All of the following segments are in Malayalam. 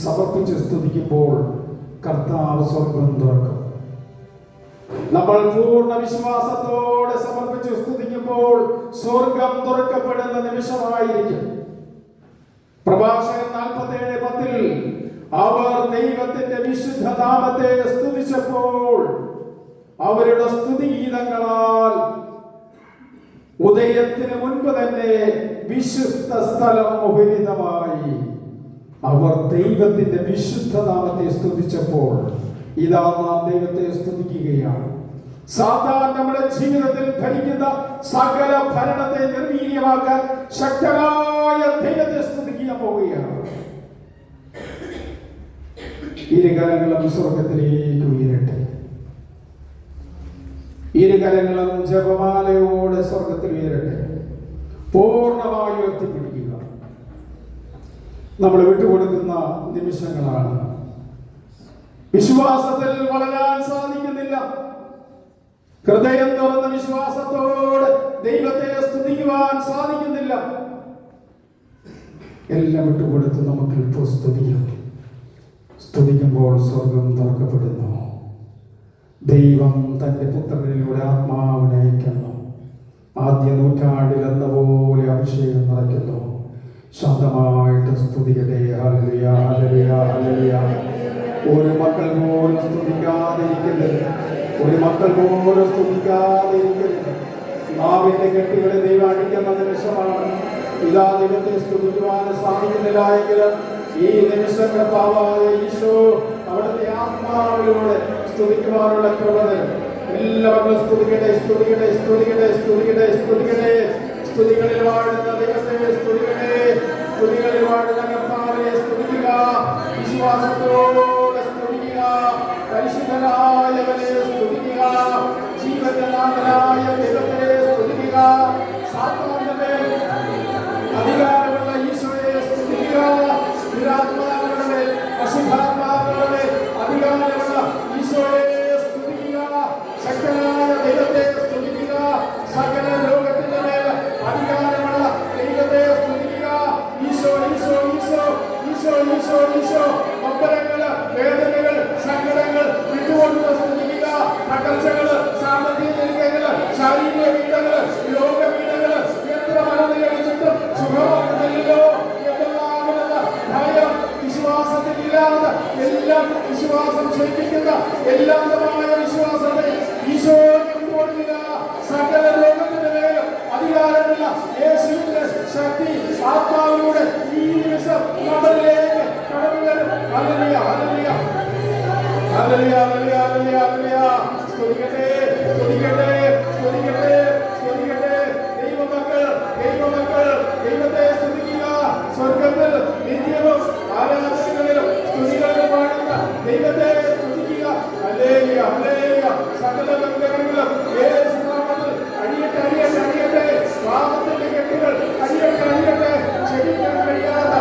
സമർപ്പിച്ച് സ്തുതിക്കുമ്പോൾ കർത്താവ് സ്വർഗം തുറക്കും. നമ്മൾ പൂർണ്ണ വിശ്വാസത്തോടെ സമർപ്പിച്ച് സ്തുതിക്കുമ്പോൾ സ്വർഗം തുറക്കപ്പെടുന്ന നിമിഷമായിരിക്കും. പ്രഭാഷകൻ 47:10 അവർ ദൈവത്തിന്റെ വിശുദ്ധ നാമത്തെ സ്തുതിച്ചപ്പോൾ അവരുടെ സ്തുതിഗീതങ്ങളാൽ ഉദയത്തിന് മുൻപ് തന്നെ വിശുദ്ധ സ്ഥലം മുഖരിതമായി. അവർ ദൈവത്തിന്റെ വിശുദ്ധ നാമത്തെ സ്തുതിച്ചപ്പോൾ ഇതാ നാം ദൈവത്തെ സ്തുതിക്കുകയാണ്. സാത്താൻ നമ്മുടെ ജീവിതത്തിൽ ഭരിക്കുന്ന സകല ഭരണത്തെ നിർവീര്യമാക്കാൻ ശക്തനായ ദൈവത്തെ സ്തുതിക്കാൻ പോവുകയാണ്. ഇരുകരങ്ങളും സ്വർഗത്തിലേക്ക് ഉയരട്ടെ. ഇരുകരങ്ങളും ജപമാലയോടെ സ്വർഗത്തിൽ ഉയരട്ടെ. പൂർണ്ണമായി ഉയർത്തിപ്പിടിക്കുക. നമ്മൾ വിട്ടുകൊടുക്കുന്ന നിമിഷങ്ങളാണ്. വിശ്വാസത്തിൽ വളരാൻ സാധിക്കുന്നില്ല. ഹൃദയം തുറന്ന വിശ്വാസത്തോടെ ദൈവത്തെ സ്തുതിക്കുവാൻ സാധിക്കുന്നില്ല. എല്ലാം വിട്ടുകൊടുത്ത് നമുക്ക് ഇപ്പോൾ സ്തുതിക്കുമ്പോൾ സ്വർഗം തുറക്കപ്പെടുന്നു. ദൈവം തന്റെ പുത്രനിലൂടെ ആത്മാവിനെ അയക്കുന്നു. ആദ്യ നൂറ്റാണ്ടിൽ എന്നപോലെ അഭിഷേകം നിറയ്ക്കുന്നു. ശാന്തമായിട്ട് സ്തുതിക്കട്ടെ. ഹല്ലേലൂയ, ഹല്ലേലൂയ, ഹല്ലേലൂയ. ഒരു മക്കൾ പോലും സ്തുതിക്കാതിരിക്കരുത്. ഒരു മക്കൾ പോലും സ്തുതിക്കാതിരിക്കരുത്. നാവിന്റെ കെട്ടുകളെ ദൈവം അടിക്കുന്ന നിമിഷമാണ്. ഇതാ ദൈവത്തെ സ്തുതിക്കുവാൻ സാധിക്കുന്നില്ല എങ്കിൽ ഈ നിമിഷം കർത്താവായ ഈശോ അവിടുത്തെ ആത്മാവിലൂടെ സ്തുതിക്കുവാനുള്ള കൃപ തരും. എല്ലാവരും സ്തുതിക്കട്ടെ, സ്തുതിക്കട്ടെ, സ്തുതിക്കട്ടെ, സ്തുതിക്കട്ടെ, സ്തുതിക്കട്ടെ. സ്തുതികളിൽ വാഴുന്ന ദൈവത്തെ സ്തുതിക്കട്ടെ. സ്തുതികളിൽ വാഴുന്ന കർത്താവിനെ സ്തുതിക്കുക. വിശ്വാസത്തോടെ സ്തുതിക്കുക. പരിശുദ്ധനായവനെ സ്തുതിക്കുക. ജീവന്റെ നാഥനായ ദൈവത്തെ സ്തുതിക്കുക. സാത്താന്റെ മേൽ അധികാരമുള്ള ഈശോയെ സ്തുതിക്കുക. ദുരാത്മാക്കളുടെ മേൽ, അശുദ്ധാത്മാക്കളുടെ മേൽ അധികാരമുള്ള ഈശോയെ സ്തുതിക്കുക. ശക്തനായ ദൈവത്തെ സ്തുതിക്കുക. സകല ലോകത്തിന്റെ മേൽ അധികാരമുള്ള ദൈവത്തെ സ്തുതിക്കുക. ഈശോ, ഈശോ, ഈശോ, ഈശോ, ഈശോ, ഈശോ. ഒമ്പരങ്ങള്, വേദനകൾ, സങ്കടങ്ങൾ വിട്ടുകൊടുത്ത് സ്തുതിക്കുക. തകർച്ചകള്, സാമ്പത്തിക ഞെരുക്കങ്ങള്, ശാരീരിക പീഡകള്, രോഗപീഡകള് എത്ര മരുന്ന് കഴിച്ചിട്ടും സുഖമാകുന്നില്ലല്ലോ എന്നതാകുന്ന ഭയം വിശ്വാസത്തിലില്ലാതെ എല്ലാം വിശ്വാസം ക്ഷയിപ്പിക്കുന്ന എല്ലാമായ വിശ്വാസത്തെ ഈശോ കൊടുക്കുക. സകല ലോകത്തിന്റെ മേലും അധികാരമുള്ള യേശുവിന്റെ ശക്തി ആത്മാവിലൂടെ ഈ നിമിഷം നമ്മളിലേക്ക് കടന്നു വരും. ഹല്ലേലൂയ, ഹല്ലേലൂയ, ഹല്ലേലൂയ, ഹല്ലേലൂയ, ഹല്ലേലൂയ, ഹല്ലേലൂയ. സ്തുതിക്കട്ടെ, സ്തുതിക്കട്ടെ, സ്തുതിക്കട്ടെ, സ്തുതിക്കട്ടെ. ദൈവമക്കൾ, ദൈവമക്കൾ ദൈവത്തെ സ്തുതിക്കുക. സ്വർഗ്ഗത്തിൽ നിത്യവും ആരാധനകളിലും സ്തുതികളിലും പാടുന്ന ദൈവത്തെ സ്തുതിക്കുക. ഹല്ലേലൂയ, ഹല്ലേലൂയ. സകല ബന്ധനങ്ങളും യേശുനാമത്തിൽ അടിയട്ടെ, അടിയട്ടെ, അടിയട്ടെ. പാപത്തിന്റെ കെട്ടുകൾ അടിയട്ടെ, അടിയട്ടെ. ക്ഷമിക്കാൻ കഴിയാത്ത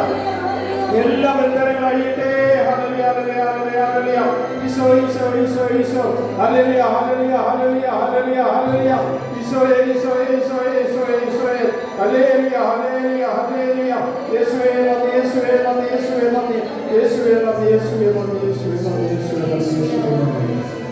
എല്ലാ ബന്ധനങ്ങളും അടിയട്ടെ. ഹല്ലേലൂയ, ഹല്ലേലൂയ, ഹല്ലേലൂയ. ഈശോ, ഈശോ, ഈശോ, ഈശോ. ഹല്ലേലൂയ, ഹല്ലേലൂയ, ഹല്ലേലൂയ, ഹല്ലേലൂയ, ഹല്ലേലൂയ. ഈശോയേ, ഈശോയേ, ഈശോയേ, ഈശോയേ, ഈശോയേ. ഹല്ലേലൂയ, ഹല്ലേലൂയ, ഹല്ലേലൂയ. യേശുവേ നന്ദി, യേശുവേ നന്ദി, യേശുവേ നന്ദി, യേശുവേ നന്ദി, യേശുവേ നന്ദി, യേശുവേ നന്ദി, യേശുവേ നന്ദി, യേശുവേ നന്ദി.